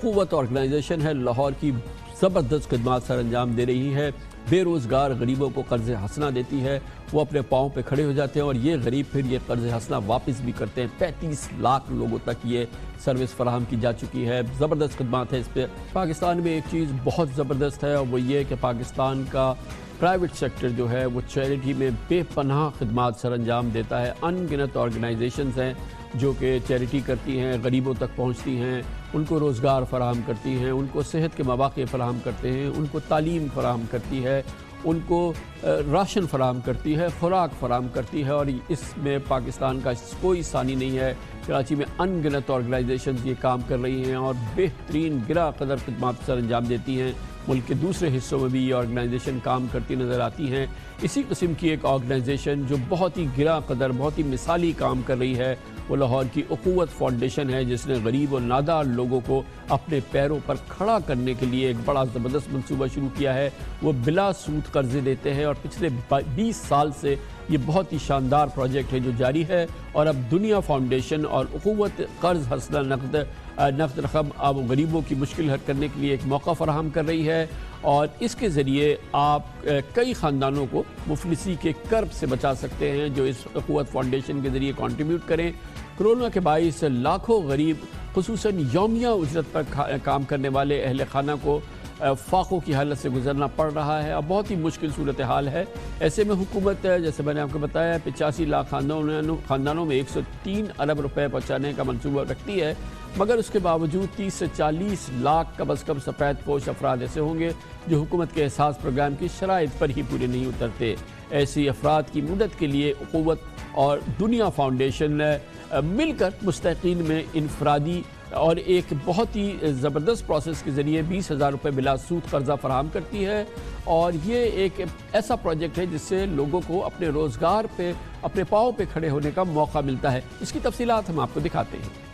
اخوت آرگنائزیشن ہے، لاہور کی زبردست خدمات سر انجام دے رہی ہے، بے روزگار غریبوں کو قرض حسنہ دیتی ہے، وہ اپنے پاؤں پہ کھڑے ہو جاتے ہیں اور یہ غریب پھر یہ قرض حسنہ واپس بھی کرتے ہیں۔ 35 لاکھ لوگوں تک یہ سروس فراہم کی جا چکی ہے، زبردست خدمات ہے اس پہ۔ پاکستان میں ایک چیز بہت زبردست ہے اور وہ یہ کہ پاکستان کا پرائیویٹ سیکٹر جو ہے وہ چیریٹی میں بے پناہ خدمات سر انجام دیتا ہے۔ ان گنت آرگنائزیشنز ہیں جو کہ چیریٹی کرتی ہیں، غریبوں تک پہنچتی ہیں، ان کو روزگار فراہم کرتی ہیں، ان کو صحت کے مواقع فراہم کرتے ہیں، ان کو تعلیم فراہم کرتی ہے، ان کو راشن فراہم کرتی ہے، خوراک فراہم کرتی ہے، اور اس میں پاکستان کا کوئی ثانی نہیں ہے۔ کراچی میں ان گنت آرگنائزیشنز یہ کام کر رہی ہیں اور بہترین گراں قدر خدمات سر انجام دیتی ہیں۔ ملک کے دوسرے حصوں میں بھی یہ آرگنائزیشن کام کرتی نظر آتی ہیں۔ اسی قسم کی ایک آرگنائزیشن جو بہت ہی گراں قدر، بہت ہی مثالی کام کر رہی ہے وہ لاہور کی اخوت فاؤنڈیشن ہے، جس نے غریب اور نادار لوگوں کو اپنے پیروں پر کھڑا کرنے کے لیے ایک بڑا زبردست منصوبہ شروع کیا ہے۔ وہ بلا سود قرضے دیتے ہیں اور پچھلے 20 سال سے یہ بہت ہی شاندار پروجیکٹ ہے جو جاری ہے، اور اب دنیا فاؤنڈیشن اور اخوت قرض حسنہ نقد رقم اب غریبوں کی مشکل حل کرنے کے لیے ایک موقع فراہم کر رہی ہے، اور اس کے ذریعے آپ کئی خاندانوں کو مفلسی کے کرب سے بچا سکتے ہیں جو اس اخوت فاؤنڈیشن کے ذریعے کنٹریبیوٹ کریں۔ کرونا کے باعث لاکھوں غریب خصوصاً یومیہ اجرت پر کام کرنے والے اہل خانہ کو فاقوں کی حالت سے گزرنا پڑ رہا ہے، اب بہت ہی مشکل صورتحال ہے۔ ایسے میں حکومت جیسے میں نے آپ کو بتایا 85 لاکھ خاندانوں میں 103 ارب روپے پہنچانے کا منصوبہ رکھتی ہے، مگر اس کے باوجود 30 سے 40 لاکھ کم از کم سفید پوش افراد ایسے ہوں گے جو حکومت کے احساس پروگرام کی شرائط پر ہی پورے نہیں اترتے۔ ایسی افراد کی مدد کے لیے اخوت اور دنیا فاؤنڈیشن مل کر مستحقین میں انفرادی اور ایک بہت ہی زبردست پروسیس کے ذریعے 20,000 روپے بلا سود قرضہ فراہم کرتی ہے، اور یہ ایک ایسا پروجیکٹ ہے جس سے لوگوں کو اپنے روزگار پہ اپنے پاؤں پہ کھڑے ہونے کا موقع ملتا ہے۔ اس کی تفصیلات ہم آپ کو دکھاتے ہیں۔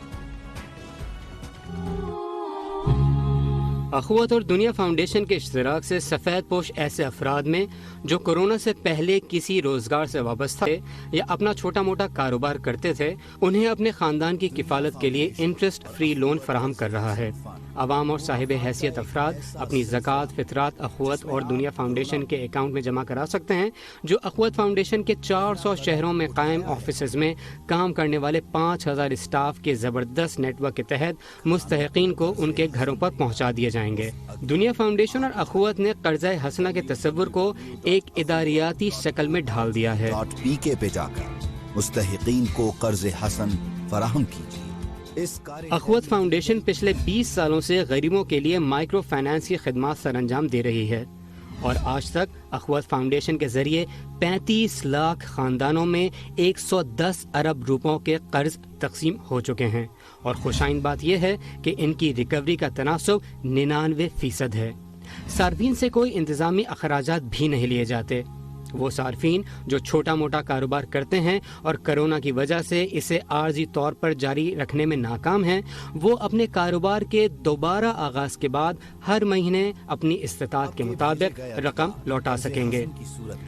اخوت اور دنیا فاؤنڈیشن کے اشتراک سے سفید پوش ایسے افراد میں جو کورونا سے پہلے کسی روزگار سے وابستہ تھے یا اپنا چھوٹا موٹا کاروبار کرتے تھے، انہیں اپنے خاندان کی کفالت کے لیے انٹرسٹ فری لون فراہم کر رہا ہے۔ عوام اور صاحب حیثیت افراد اپنی زکوٰۃ، فطرات اخوت اور دنیا فاؤنڈیشن کے اکاؤنٹ میں جمع کرا سکتے ہیں، جو اخوت فاؤنڈیشن کے 400 شہروں میں قائم آفیسز میں کام کرنے والے 5,000 اسٹاف کے زبردست نیٹ ورک کے تحت مستحقین کو ان کے گھروں پر پہنچا دیے جائیں گے۔ دنیا فاؤنڈیشن اور اخوت نے قرضہ حسنہ کے تصور کو ایک اداریاتی شکل میں ڈھال دیا ہے۔ .pk پہ جا کر مستحقین کو قرض حسن فراہم کیجیے۔ اخوت فاؤنڈیشن پچھلے 20 سالوں سے غریبوں کے لیے مائکرو فائنانس کی خدمات سر انجام دے رہی ہے، اور آج تک اخوت فاؤنڈیشن کے ذریعے 35 لاکھ خاندانوں میں 110 ارب روپوں کے قرض تقسیم ہو چکے ہیں، اور خوشائن بات یہ ہے کہ ان کی ریکوری کا تناسب 99% ہے۔ صارفین سے کوئی انتظامی اخراجات بھی نہیں لیے جاتے۔ وہ صارفین جو چھوٹا موٹا کاروبار کرتے ہیں اور کرونا کی وجہ سے اسے عارضی طور پر جاری رکھنے میں ناکام ہیں، وہ اپنے کاروبار کے دوبارہ آغاز کے بعد ہر مہینے اپنی استطاعت کے مطابق رقم لوٹا سکیں گے۔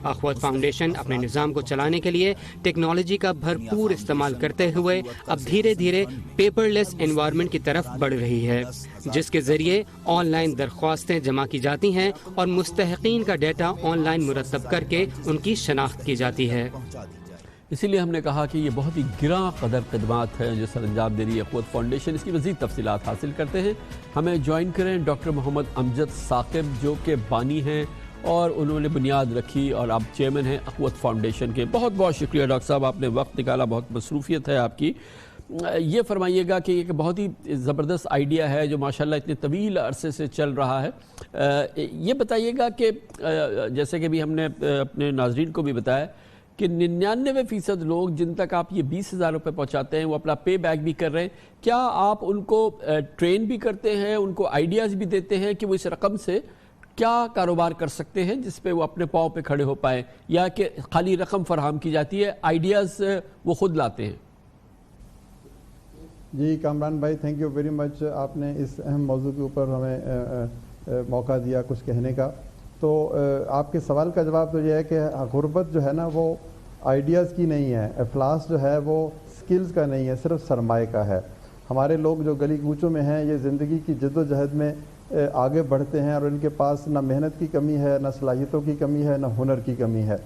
اخوت فاؤنڈیشن اپنے نظام کو چلانے کے لیے ٹیکنالوجی کا بھرپور استعمال کرتے ہوئے اب دھیرے دھیرے پیپر لیس انوائرمنٹ کی طرف بڑھ رہی ہے، جس کے ذریعے آن لائن درخواستیں جمع کی جاتی ہیں اور مستحقین کا ڈیٹا آن لائن مرتب کر کے ان کی شناخت کی جاتی ہے۔ اسی لیے ہم نے کہا کہ یہ بہت ہی گراں قدر خدمات ہیں جو سر انجام دے رہی ہے اخوت فاؤنڈیشن۔ اس کی مزید تفصیلات حاصل کرتے ہیں، ہمیں جوائن کریں ڈاکٹر محمد امجد ثاقب جو کہ بانی ہیں اور انہوں نے بنیاد رکھی اور آپ چیئرمین ہیں اخوت فاؤنڈیشن کے۔ بہت بہت شکریہ ڈاکٹر صاحب، آپ نے وقت نکالا، بہت مصروفیت ہے آپ کی۔ یہ فرمائیے گا کہ ایک بہت ہی زبردست آئیڈیا ہے جو ماشاءاللہ اتنے طویل عرصے سے چل رہا ہے، یہ بتائیے گا کہ جیسے کہ بھی ہم نے اپنے ناظرین کو بھی بتایا کہ 99% لوگ جن تک آپ یہ 20,000 روپے پہنچاتے ہیں وہ اپنا پے بیک بھی کر رہے ہیں، کیا آپ ان کو ٹرین بھی کرتے ہیں، ان کو آئیڈیاز بھی دیتے ہیں کہ وہ اس رقم سے کیا کاروبار کر سکتے ہیں جس پہ وہ اپنے پاؤں پہ کھڑے ہو پائیں، یا کہ خالی رقم فراہم کی جاتی ہے، آئیڈیاز وہ خود لاتے ہیں؟ جی کامران بھائی، تھینک یو ویری مچ، آپ نے اس اہم موضوع کے اوپر ہمیں موقع دیا کچھ کہنے کا۔ تو آپ کے سوال کا جواب تو یہ ہے کہ غربت جو ہے نا وہ آئیڈیاز کی نہیں ہے، افلاس جو ہے وہ سکلز کا نہیں ہے، صرف سرمایہ کا ہے۔ ہمارے لوگ جو گلی کوچوں میں ہیں یہ زندگی کی جد و جہد میں آگے بڑھتے ہیں اور ان کے پاس نہ محنت کی کمی ہے، نہ صلاحیتوں کی کمی ہے، نہ ہنر کی کمی ہے،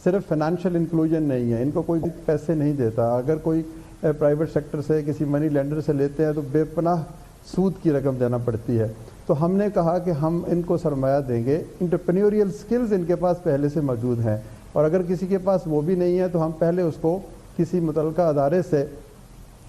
صرف فائنینشیل انکلوژن نہیں ہے، ان کو کوئی پیسے نہیں دیتا، اگر کوئی پرائیویٹ سیکٹر سے کسی منی لینڈر سے لیتے ہیں تو بے پناہ سود کی رقم دینا پڑتی ہے۔ تو ہم نے کہا کہ ہم ان کو سرمایہ دیں گے، انٹرپرینیوریل سکلز ان کے پاس پہلے سے موجود ہیں، اور اگر کسی کے پاس وہ بھی نہیں ہے تو ہم پہلے اس کو کسی متعلقہ ادارے سے،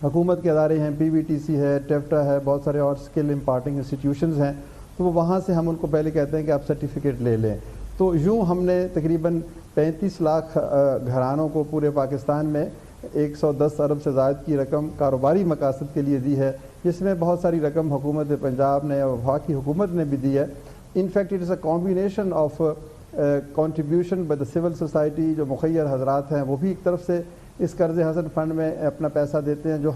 حکومت کے ادارے ہیں، پی وی ٹی سی ہے، ٹیفٹا ہے، بہت سارے اور اسکل امپارٹنگ انسٹیٹیوشنز ہیں، تو وہاں سے ہم ان کو پہلے کہتے ہیں کہ آپ سرٹیفکیٹ لے لیں۔ تو یوں ہم نے تقریباً 35 لاکھ گھرانوں کو پورے پاکستان میں 110 ارب سے زائد کی رقم کاروباری مقاصد کے لیے دی ہے، جس میں بہت ساری رقم حکومت پنجاب نے اور وفاقی حکومت نے بھی دی ہے۔ In fact it is a combination of contribution by the civil society, جو مخیر حضرات ہیں وہ بھی ایک طرف سے اس قرض حسن فنڈ میں اپنا پیسہ دیتے ہیں جو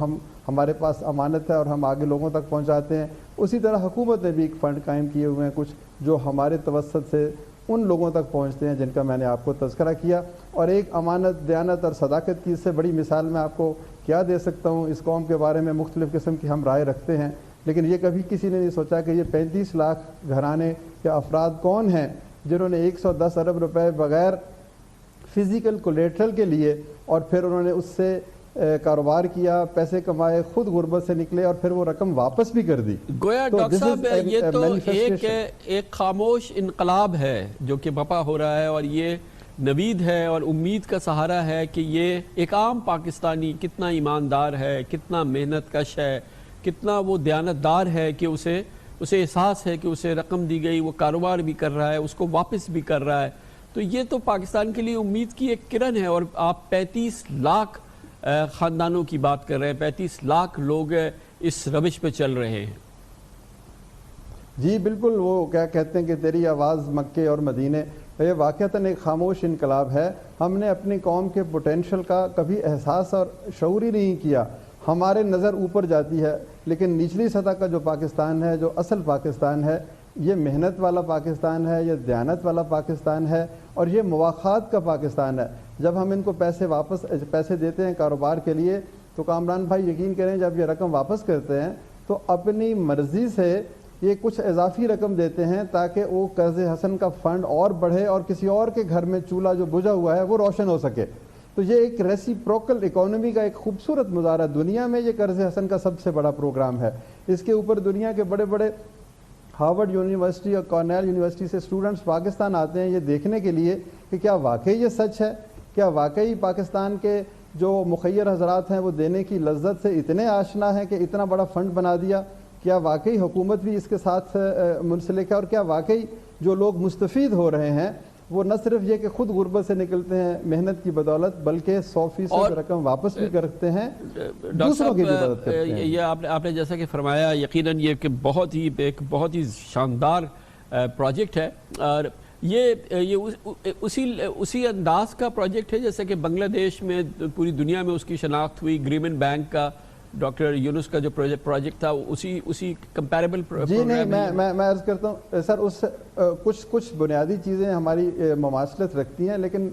ہمارے پاس امانت ہے اور ہم آگے لوگوں تک پہنچاتے ہیں، اسی طرح حکومت نے بھی ایک فنڈ قائم کیے ہوئے ہیں کچھ جو ہمارے توسط سے ان لوگوں تک پہنچتے ہیں جن کا میں نے آپ کو تذکرہ کیا۔ اور ایک امانت، دیانت اور صداقت کی اس سے بڑی مثال میں آپ کو کیا دے سکتا ہوں۔ اس قوم کے بارے میں مختلف قسم کی ہم رائے رکھتے ہیں، لیکن یہ کبھی کسی نے نہیں سوچا کہ یہ 35 لاکھ گھرانے یا افراد کون ہیں جنہوں نے 110 ارب روپے بغیر فزیکل کولیٹرل کے لیے اور پھر انہوں نے اس سے کاروبار کیا، پیسے کمائے، خود غربت سے نکلے اور پھر وہ رقم واپس بھی کر دی۔ گویا ڈاکٹر صاحب یہ تو ایک خاموش انقلاب ہے جو کہ بپا ہو رہا ہے، اور یہ نوید ہے اور امید کا سہارا ہے کہ یہ ایک عام پاکستانی کتنا ایماندار ہے، کتنا محنت کش ہے، کتنا وہ دیانتدار ہے کہ اسے احساس ہے کہ اسے رقم دی گئی، وہ کاروبار بھی کر رہا ہے، اس کو واپس بھی کر رہا ہے۔ تو یہ تو پاکستان کے لیے امید کی ایک کرن ہے، اور آپ 35 لاکھ خاندانوں کی بات کر رہے ہیں، 35 لاکھ لوگ اس روش پہ چل رہے ہیں۔ جی بالکل، وہ کیا کہتے ہیں کہ تیری آواز مکے اور مدینے، یہ واقعتاً ایک خاموش انقلاب ہے۔ ہم نے اپنی قوم کے پوٹینشل کا کبھی احساس اور شعور ہی نہیں کیا۔ ہمارے نظر اوپر جاتی ہے، لیکن نچلی سطح کا جو پاکستان ہے، جو اصل پاکستان ہے، یہ محنت والا پاکستان ہے، یہ دیانت والا پاکستان ہے، اور یہ مواخات کا پاکستان ہے۔ جب ہم ان کو پیسے دیتے ہیں کاروبار کے لیے تو کامران بھائی یقین کریں جب یہ رقم واپس کرتے ہیں تو اپنی مرضی سے یہ کچھ اضافی رقم دیتے ہیں تاکہ وہ قرض حسن کا فنڈ اور بڑھے اور کسی اور کے گھر میں چولہا جو بجھا ہوا ہے وہ روشن ہو سکے۔ تو یہ ایک ریسیپروکل اکانومی کا ایک خوبصورت مظاہرہ، دنیا میں یہ قرض حسن کا سب سے بڑا پروگرام ہے۔ اس کے اوپر دنیا کے بڑے بڑے ہارورڈ یونیورسٹی اور کارنیل یونیورسٹی سے اسٹوڈنٹس پاکستان آتے ہیں یہ دیکھنے کے لیے کہ کیا واقعی یہ سچ ہے، کیا واقعی پاکستان کے جو مخیر حضرات ہیں وہ دینے کی لذت سے اتنے آشنا ہیں کہ اتنا بڑا فنڈ بنا دیا، کیا واقعی حکومت بھی اس کے ساتھ منسلک ہے، اور کیا واقعی جو لوگ مستفید ہو رہے ہیں وہ نہ صرف یہ کہ خود غربت سے نکلتے ہیں محنت کی بدولت بلکہ 100% رقم واپس بھی کرتے ہیں، دوسروں کی بھی مدد کرتے ہیں۔ یہ آپ نے جیسا کہ فرمایا یقیناً یہ کہ ایک بہت ہی شاندار پروجیکٹ ہے، اور یہ اسی انداز کا پروجیکٹ ہے جیسے کہ بنگلہ دیش میں پوری دنیا میں اس کی شناخت ہوئی، گریمن بینک کا ڈاکٹر یونس کا جو پروجیکٹ تھا اسی کمپیریبل جی نہیں میں عرض کرتا ہوں سر، اس کچھ بنیادی چیزیں ہماری مماثلت رکھتی ہیں، لیکن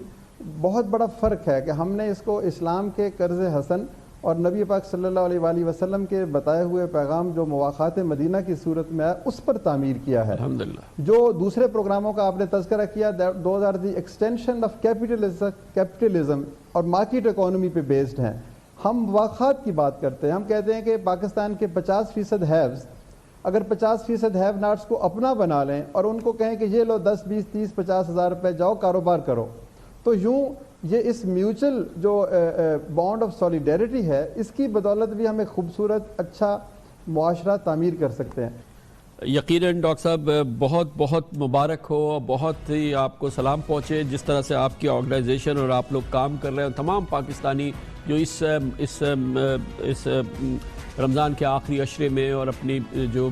بہت بڑا فرق ہے کہ ہم نے اس کو اسلام کے قرض حسن اور نبی پاک صلی اللہ علیہ وآلہ وسلم کے بتائے ہوئے پیغام جو مواخات مدینہ کی صورت میں آیا اس پر تعمیر کیا ہے۔ الحمدللہ جو دوسرے پروگراموں کا آپ نے تذکرہ کیا، those are the extension of capitalism اور مارکیٹ اکانومی پہ بیسڈ ہیں۔ ہم مواخات کی بات کرتے ہیں، ہم کہتے ہیں کہ پاکستان کے 50% ہیوز اگر 50% ہیو ناٹس کو اپنا بنا لیں اور ان کو کہیں کہ یہ لو 10 20 30 50 ہزار روپے جاؤ کاروبار کرو، تو یوں یہ اس میوچل جو بانڈ آف سولیڈیرٹی ہے اس کی بدولت بھی ہم ایک خوبصورت اچھا معاشرہ تعمیر کر سکتے ہیں۔ یقیناً ڈاکٹر صاحب بہت بہت مبارک ہو، بہت ہی آپ کو سلام پہنچے جس طرح سے آپ کی آرگنائزیشن اور آپ لوگ کام کر رہے ہیں، تمام پاکستانی جو اس رمضان کے آخری عشرے میں اور اپنی جو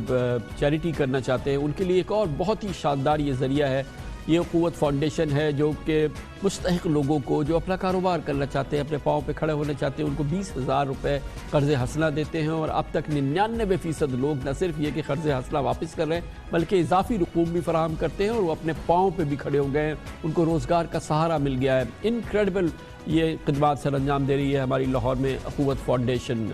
چیریٹی کرنا چاہتے ہیں ان کے لیے ایک اور بہت ہی شاندار یہ ذریعہ ہے۔ یہ قوت فاؤنڈیشن ہے جو کہ مستحق لوگوں کو جو اپنا کاروبار کرنا چاہتے ہیں، اپنے پاؤں پہ کھڑے ہونا چاہتے ہیں، ان کو 20,000 روپے قرض حسنہ دیتے ہیں، اور اب تک 99% لوگ نہ صرف یہ کہ قرض حسنہ واپس کر رہے ہیں بلکہ اضافی رقوم بھی فراہم کرتے ہیں، اور وہ اپنے پاؤں پہ بھی کھڑے ہو گئے ہیں، ان کو روزگار کا سہارا مل گیا ہے۔ انکریڈیبل یہ خدمات سر انجام دے رہی ہے ہماری لاہور میں قوت فاؤنڈیشن۔